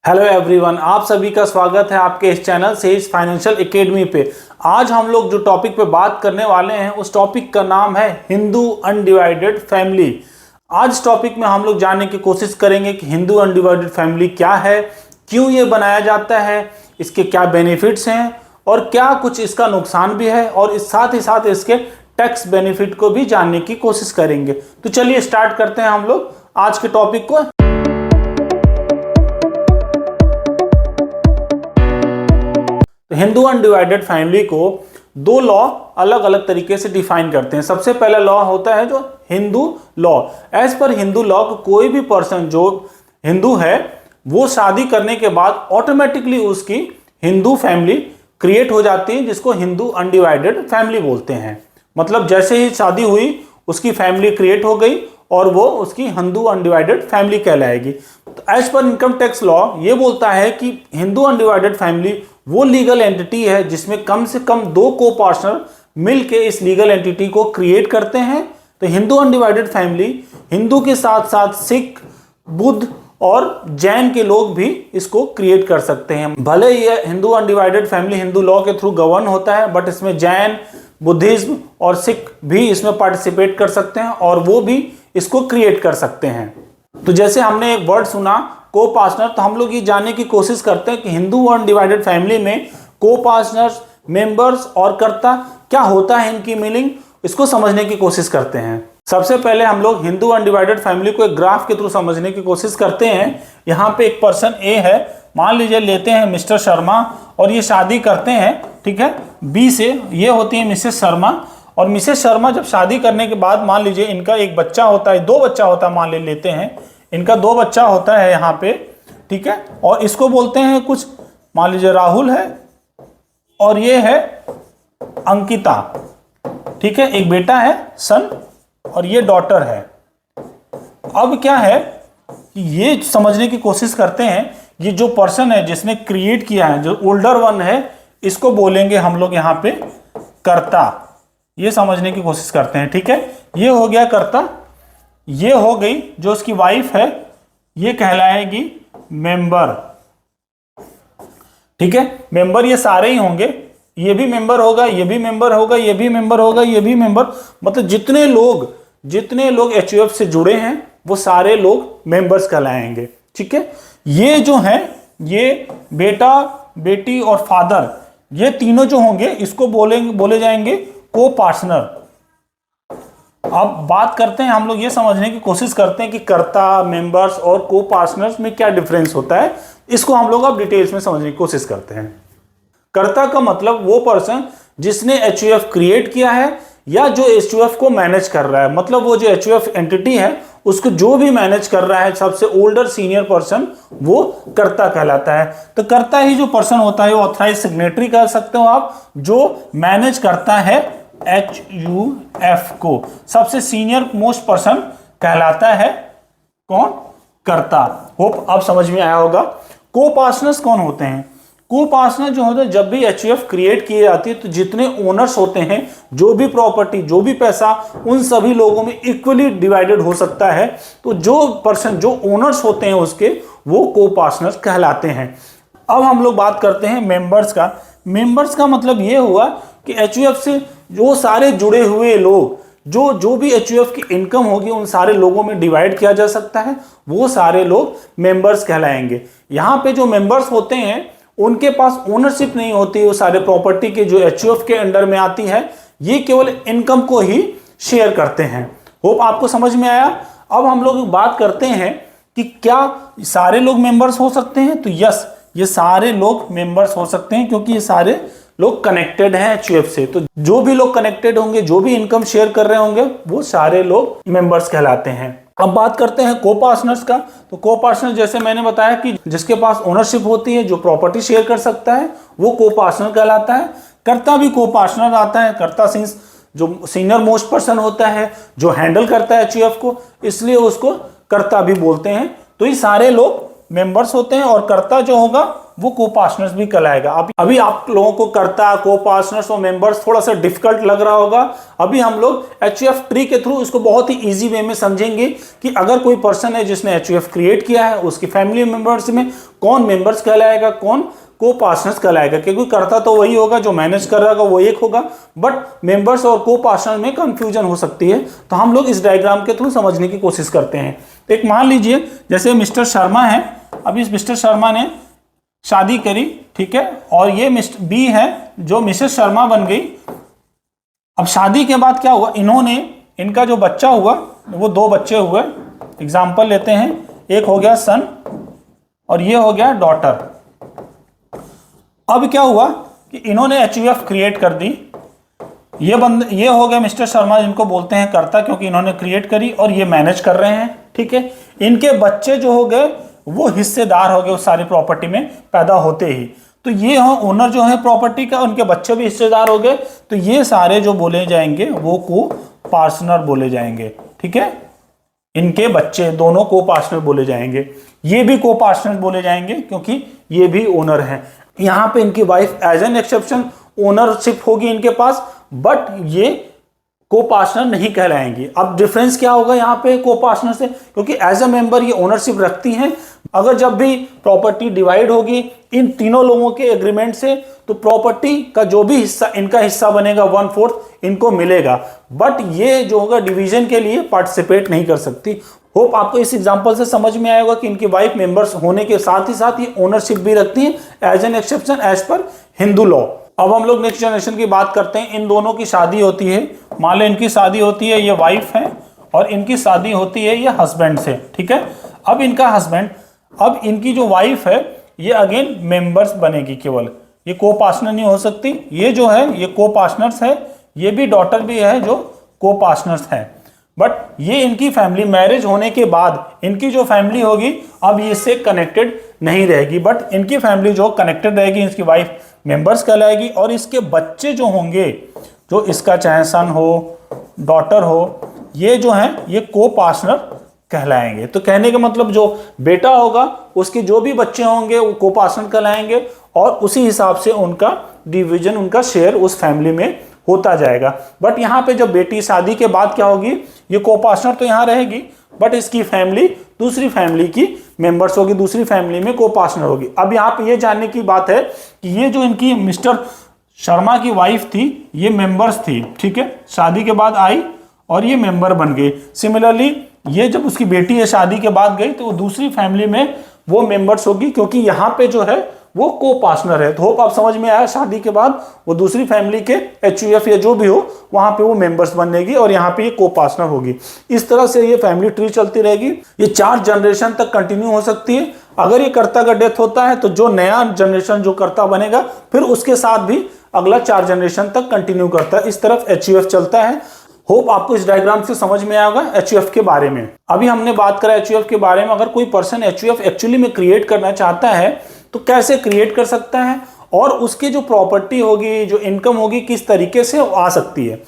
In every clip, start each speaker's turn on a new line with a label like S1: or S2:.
S1: Hello everyone, आप सभी का स्वागत है आपके इस चैनल सेज फाइनेंशियल एकेडमी पे। आज हम लोग जो टॉपिक पे बात करने वाले हैं उस टॉपिक का नाम है हिंदू अनडिवाइडेड फैमिली। आज टॉपिक में हम लोग जानने की कोशिश करेंगे कि हिंदू अनडिवाइडेड फैमिली क्या है, क्यों ये बनाया जाता है, इसके क्या बेनिफिट्स हैं और क्या कुछ इसका नुकसान भी है, और इस साथ ही साथ इसके टैक्स बेनिफिट को भी जानने की कोशिश करेंगे। तो चलिए स्टार्ट करते हैं हम लोग आज के टॉपिक को। तो हिंदू अनडिवाइडेड फैमिली को दो लॉ अलग अलग तरीके से डिफाइन करते हैं। सबसे पहला लॉ होता है जो Hindu law. As per Hindu law कोई भी पर्सन जो हिंदू है वो शादी करने के बाद ऑटोमेटिकली उसकी हिंदू फैमिली क्रिएट हो जाती है, जिसको हिंदू अनडिवाइडेड फैमिली बोलते हैं। मतलब जैसे ही शादी हुई उसकी फैमिली क्रिएट हो गई और वो उसकी हिंदू अनडिवाइडेड फैमिली कहलाएगी। तो as per income tax law ये बोलता है कि हिंदू अनडिवाइडेड फैमिली वो लीगल एंटिटी है जिसमें कम से कम दो को पार्टनर मिलके इस लीगल एंटिटी को क्रिएट करते हैं। तो हिंदू अनडिवाइडेड फैमिली हिंदू के साथ साथ सिख, बुद्ध और जैन के लोग भी इसको क्रिएट कर सकते हैं। भले ये Hindu undivided family Hindu law के थ्रू गवर्न होता है, बट इसमें जैन, बुद्धिज्म और सिख भी इसमें पार्टिसिपेट कर सकते हैं और वो भी इसको क्रिएट कर सकते हैं। तो जैसे हमने एक वर्ड सुना को पार्टनर, तो हम लोग ये जानने की कोशिश करते हैं कि हिंदू अनडिवाइडेड फैमिली में को पार्टनर्स, मेंबर्स और कर्ता क्या होता है, इनकी मीनिंग इसको समझने की कोशिश करते हैं। सबसे पहले हम लोग हिंदू अनडिवाइडेड फैमिली को एक ग्राफ के थ्रू समझने की कोशिश करते हैं। यहाँ पे एक पर्सन ए है, मान लीजिए लेते हैं मिस्टर शर्मा, और ये शादी करते हैं, ठीक है, बी से। ये होती है मिसेस शर्मा, और मिसेस शर्मा जब शादी करने के बाद मान लीजिए इनका एक बच्चा होता है, दो बच्चा होता है, मान लेते हैं इनका दो बच्चा होता है यहाँ पे, ठीक है, और इसको बोलते हैं कुछ, मान लीजिए राहुल है और ये है अंकिता, ठीक है, एक बेटा है सन और ये डॉटर है। अब क्या है कि ये समझने की कोशिश करते हैं ये जो पर्सन है जिसने क्रिएट किया है, जो ओल्डर वन है, इसको बोलेंगे हम लोग यहाँ पे कर्ता। ये समझने की कोशिश करते हैं, ठीक है, ये हो गया कर्ता। ये हो गई जो उसकी वाइफ है, ये कहलाएगी मेंबर, ठीक है। मेंबर ये सारे ही होंगे, ये भी मेंबर होगा, ये भी मेंबर होगा, ये भी मेंबर होगा, ये भी मेंबर, मतलब जितने लोग एचयूएफ से जुड़े हैं वो सारे लोग मेंबर्स कहलाएंगे, ठीक है। ये जो है ये बेटा, बेटी और फादर, ये तीनों जो होंगे इसको बोले जाएंगे को पार्टनर। अब बात करते हैं, हम लोग ये समझने की कोशिश करते हैं कि कर्ता, मेंबर्स और को पार्टनर्स में क्या डिफरेंस होता है। इसको हम लोग अब डिटेल्स में समझने की कोशिश करते हैं। कर्ता का मतलब वो पर्सन जिसने एचयूएफ क्रिएट किया है या जो एचयूएफ को मैनेज कर रहा है, मतलब वो जो एचयूएफ एंटिटी है उसको जो भी मैनेज कर रहा है, सबसे ओल्डर सीनियर पर्सन, वो कर्ता कहलाता है। तो कर्ता ही जो पर्सन होता है वो ऑथराइज सिग्नेटरी कह सकते हो आप, जो मैनेज करता है एचयूएफ को। सबसे सीनियर मोस्ट पर्सन कहलाता है कौन? कर्ता। होप अब समझ में आया होगा। को पार्टनर्स कौन होते हैं? को पार्टनर जो होते हैं, जब भी एचयूएफ क्रिएट की जाती है तो जितने ओनर्स होते हैं, जो भी प्रॉपर्टी, जो भी पैसा, उन सभी लोगों में इक्वली डिवाइडेड हो सकता है। तो जो पर्सन, जो ओनर्स होते हैं उसके, वो को पार्टनर्स कहलाते हैं। अब हम लोग बात करते हैं मेंबर्स का। मेंबर्स का मतलब ये हुआ कि एचयूएफ से जो सारे जुड़े हुए लोग, जो भी एचयूएफ की इनकम होगी उन सारे लोगों में डिवाइड किया जा सकता है, वो सारे लोग मेंबर्स कहलाएंगे। यहाँ पे जो मेंबर्स होते हैं उनके पास ओनरशिप नहीं होती, वो सारे प्रॉपर्टी के जो एचयूएफ के अंडर में आती है, ये केवल इनकम को ही शेयर करते हैं। होप आपको समझ में आया। अब हम लोग बात करते हैं कि क्या सारे लोग मेंबर्स हो सकते हैं। तो यस, ये सारे लोग मेंबर्स हो सकते हैं क्योंकि ये सारे लोग कनेक्टेड हैं एचयूएफ से। तो जो भी लोग कनेक्टेड होंगे, जो भी इनकम शेयर कर रहे होंगे, वो सारे लोग मेंबर्स कहलाते हैं। अब बात करते हैं को पार्टनर्स का। तो को पार्टनर जैसे मैंने बताया कि जिसके पास ओनरशिप होती है, जो प्रॉपर्टी शेयर कर सकता है, वो को पार्टनर कहलाता है। कर्ता भी को पार्टनर आता है। कर्ता सिंस जो सीनियर मोस्ट पर्सन होता है, जो हैंडल करता है एचयूएफ को, इसलिए उसको कर्ता भी बोलते हैं। तो ये सारे लोग मेंबर्स होते हैं और कर्ता जो होगा वो को पार्टनर्स भी कहलाएगा। अभी आप लोगों को कर्ता, को पार्टनर्स और मेंबर्स थोड़ा सा डिफिकल्ट लग रहा होगा। अभी हम लोग एचयूएफ ट्री के थ्रू इसको बहुत ही इजी वे में समझेंगे कि अगर कोई पर्सन है जिसने एचयूएफ क्रिएट किया है, उसकी फैमिली मेंबर्स में कौन मेंबर्स कहलाएगा, कौन को पार्टनर्स कहलाएगा। क्योंकि कर्ता तो वही होगा, जो मैनेज कर रहा होगा वो एक होगा, बट मेंबर्स और को पार्टनर में कंफ्यूजन हो सकती है। तो हम लोग इस डायग्राम के थ्रू समझने की कोशिश करते हैं। तो एक मान लीजिए जैसे मिस्टर शर्मा है, अभी इस मिस्टर शर्मा ने शादी करी, ठीक है, और ये मिस्टर बी है जो मिसेस शर्मा बन गई। अब शादी के बाद क्या हुआ, इनका जो बच्चा हुआ वो 2 बच्चे हुए। एग्जाम्पल लेते हैं, एक हो गया सन और ये हो गया डॉटर। अब क्या हुआ कि इन्होंने एचयूएफ क्रिएट कर दी। ये हो गया मिस्टर शर्मा, जिनको बोलते हैं कर्ता, क्योंकि इन्होंने क्रिएट करी और ये मैनेज कर रहे हैं, ठीक है। इनके बच्चे जो हो गए वो हिस्सेदार हो गए उस सारी प्रॉपर्टी में पैदा होते ही। तो ये ओनर जो है प्रॉपर्टी का, उनके बच्चे भी हिस्सेदार हो गए। तो ये सारे जो बोले जाएंगे वो को पार्टनर बोले जाएंगे, ठीक है। इनके बच्चे दोनों को पार्टनर बोले जाएंगे, ये भी को पार्टनर बोले जाएंगे क्योंकि ये भी ओनर हैं। यहां पे इनकी wife as an exception ownership होगी इनके पास, बट ये को पार्टनर नहीं कहलाएंगी। अब डिफरेंस क्या होगा यहाँ पे को पार्टनर से, क्योंकि एज ए मेंबर ये ओनरशिप रखती हैं। अगर जब भी प्रॉपर्टी डिवाइड होगी इन तीनों लोगों के एग्रीमेंट से, तो प्रॉपर्टी का जो भी हिस्सा इनका हिस्सा बनेगा 1/4 इनको मिलेगा, बट ये जो होगा डिवीजन के लिए पार्टिसिपेट नहीं कर सकती। होप आपको इस एग्जांपल से समझ में आएगा कि इनकी वाइफ मेंबर्स होने के साथ ही साथ ये ओनरशिप भी रखती हैं as an exception as per Hindu law. अब हम लोग नेक्स्ट जनरेशन की बात करते हैं। इन दोनों की शादी होती है, मान लो इनकी शादी होती है, ये वाइफ है, और इनकी शादी होती है ये हस्बैंड से, ठीक है। अब इनका हस्बैंड, अब इनकी जो वाइफ है ये अगेन मेंबर्स बनेगी केवल, ये को पार्टनर नहीं हो सकती। ये जो है ये को पार्टनर्स है, ये भी डॉटर भी है जो को पार्टनर्स है। बट ये इनकी फैमिली मैरिज होने के बाद इनकी जो फैमिली होगी अब ये इससे कनेक्टेड नहीं रहेगी, बट इनकी फैमिली जो कनेक्टेड रहेगी, इसकी वाइफ मेंबर्स कहलाएगी। और इसके बच्चे जो होंगे, जो इसका चाहे सन हो, डॉटर हो, ये जो है ये को पार्टनर कहलाएंगे। तो कहने का मतलब जो बेटा होगा उसके जो भी बच्चे होंगे वो को पार्टनर कहलाएंगे, और उसी हिसाब से उनका डिवीजन, उनका शेयर उस फैमिली में होता जाएगा। बट यहाँ पे जब बेटी शादी के बाद क्या होगी, ये को पार्टनर तो यहाँ रहेगी, बट इसकी फैमिली दूसरी फैमिली की मेंबर्स होगी, दूसरी फैमिली में को पार्टनर होगी। अब यहाँ पे ये जानने की बात है कि ये जो इनकी मिस्टर शर्मा की वाइफ थी ये मेंबर्स थी, ठीक है, शादी के बाद आई और ये मेंबर बन गई। सिमिलरली ये जब उसकी बेटी है शादी के बाद गई तो वो दूसरी फैमिली में वो मेंबर्स होगी, क्योंकि यहाँ पे जो है वो को पार्टनर है। तो होप आप समझ में आया, शादी के बाद वो दूसरी फैमिली के एचयूएफ या जो भी हो वहां पे वो मेंबर्स बनेगी और यहाँ पे ये को पार्टनर होगी। इस तरह से ये फैमिली ट्री चलती रहेगी, ये 4 जनरेशन तक कंटिन्यू हो सकती है। अगर ये कर्ता का डेथ होता है तो जो नया जनरेशन जो कर्ता बनेगा फिर उसके साथ भी अगला 4 जनरेशन तक कंटिन्यू करता है। इस तरफ एचयूएफ चलता है। होप आपको इस डायग्राम से समझ में आएगा एचयूएफ के बारे में। अभी हमने बात करा एचयूएफ के बारे में। अगर कोई पर्सन एचयूएफ एक्चुअली में क्रिएट करना चाहता है तो कैसे क्रिएट कर सकता है, और उसकी जो प्रॉपर्टी होगी, जो इनकम होगी, किस तरीके से आ सकती है।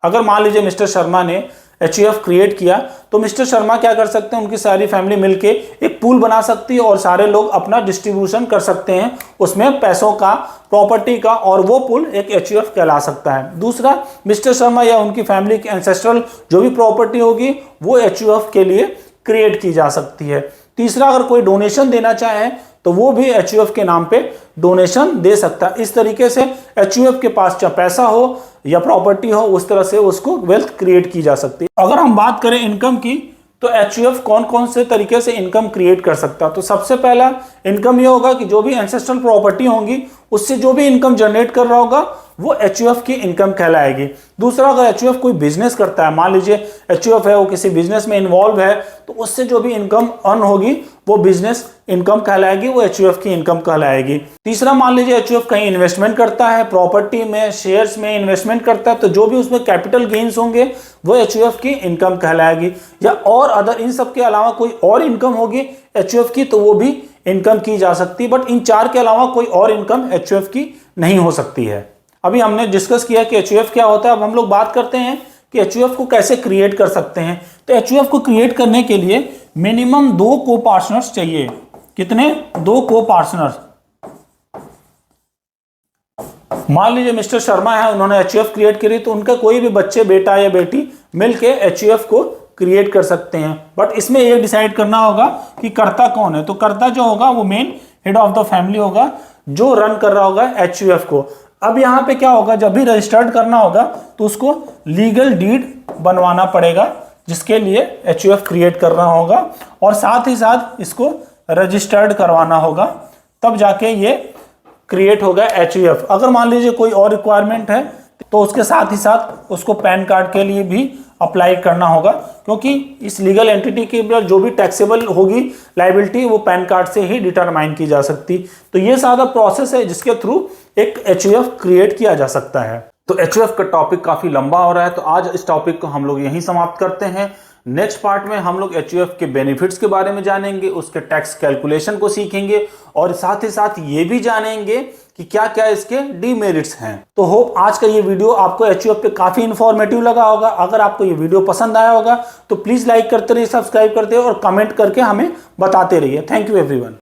S1: अगर मान लीजिए मिस्टर शर्मा ने एचयूएफ क्रिएट किया तो मिस्टर शर्मा क्या कर सकते हैं, उनकी सारी फैमिली मिलके एक पूल बना सकती है और सारे लोग अपना डिस्ट्रीब्यूशन कर सकते हैं उसमें पैसों का, प्रॉपर्टी का, और वो पूल एक एचयूएफ कहला सकता है। दूसरा, मिस्टर शर्मा या उनकी फैमिली की एंसेस्ट्रल जो भी प्रॉपर्टी होगी वो एचयूएफ के लिए क्रिएट की जा सकती है। तीसरा, अगर कोई डोनेशन देना चाहे तो वो भी एचयूएफ के नाम पे डोनेशन दे सकता है। इस तरीके से एचयूएफ के पास चाहे पैसा हो या प्रॉपर्टी हो, उस तरह से उसको वेल्थ क्रिएट की जा सकती है। अगर हम बात करें इनकम की तो एचयूएफ कौन कौन से तरीके से इनकम क्रिएट कर सकता है। तो सबसे पहला इनकम ये होगा कि जो भी एंसेस्ट्रल प्रॉपर्टी होंगी उससे जो भी इनकम जनरेट कर रहा होगा वो एचयूएफ की इनकम कहलाएगी। दूसरा, अगर एचयूएफ कोई बिजनेस करता है, मान लीजिए एचयूएफ है वो किसी बिजनेस में इन्वॉल्व है, तो उससे जो भी इनकम अर्न होगी वो बिजनेस इनकम कहलाएगी, वो एचयूएफ की इनकम कहलाएगी। तीसरा, मान लीजिए एचयूएफ कहीं इन्वेस्टमेंट करता है, प्रॉपर्टी में, शेयर्स में इन्वेस्टमेंट करता है, तो जो भी उसमें कैपिटल गेन्स होंगे वो एचयूएफ की इनकम कहलाएगी। या और अदर इन सब के अलावा कोई और इनकम होगी एचयूएफ की तो वो भी इनकम की जा सकती है। बट इन 4 के अलावा कोई और इनकम एचयूएफ की नहीं हो सकती है। अभी हमने डिस्कस किया कि एचयूएफ क्या होता है। अब हम लोग बात करते हैं कि एचयूएफ को कैसे क्रिएट कर सकते हैं। तो एचयूएफ को क्रिएट करने के लिए मिनिमम 2 को पार्टनर्स चाहिए। कितने? 2 को पार्टनर्स। मान लीजिए मिस्टर शर्मा है, उन्होंने एचयूएफ क्रिएट करी, तो उनका कोई भी बच्चे, बेटा या बेटी मिलके एचयूएफ को क्रिएट कर सकते हैं। बट इसमें ये डिसाइड करना होगा कि कर्ता कौन है। तो कर्ता जो होगा वो main head of the family होगा, जो रन कर रहा होगा एचयूएफ को। अब यहाँ पे क्या होगा, जब भी रजिस्टर्ड करना होगा तो उसको लीगल डीड बनवाना पड़ेगा, जिसके लिए एचयूएफ क्रिएट करना होगा, और साथ ही साथ इसको रजिस्टर्ड करवाना होगा, तब जाके ये क्रिएट होगा एचयूएफ। अगर मान लीजिए कोई और रिक्वायरमेंट है तो उसके साथ ही साथ उसको पैन कार्ड के लिए भी अप्लाई करना होगा, क्योंकि इस लीगल एंटिटी के ऊपर जो भी टैक्सेबल होगी लायबिलिटी वो पैन कार्ड से ही डिटरमाइन की जा सकती। तो ये सारा प्रोसेस है जिसके थ्रू एक एचयूएफ क्रिएट किया जा सकता है। तो एचयूएफ का टॉपिक काफी लंबा हो रहा है, तो आज इस टॉपिक को हम लोग यहीं समाप्त करते हैं। नेक्स्ट पार्ट में हम लोग एचयूएफ के बेनिफिट्स के बारे में जानेंगे, उसके टैक्स कैलकुलेशन को सीखेंगे, और साथ ही साथ ये भी जानेंगे कि क्या क्या इसके डीमेरिट्स हैं। तो होप आज का ये वीडियो आपको एचयूएफ पे काफी इंफॉर्मेटिव लगा होगा। अगर आपको ये वीडियो पसंद आया होगा तो प्लीज लाइक करते रहिए, सब्सक्राइब करते रहिए और कमेंट करके हमें बताते रहिए। Thank you everyone.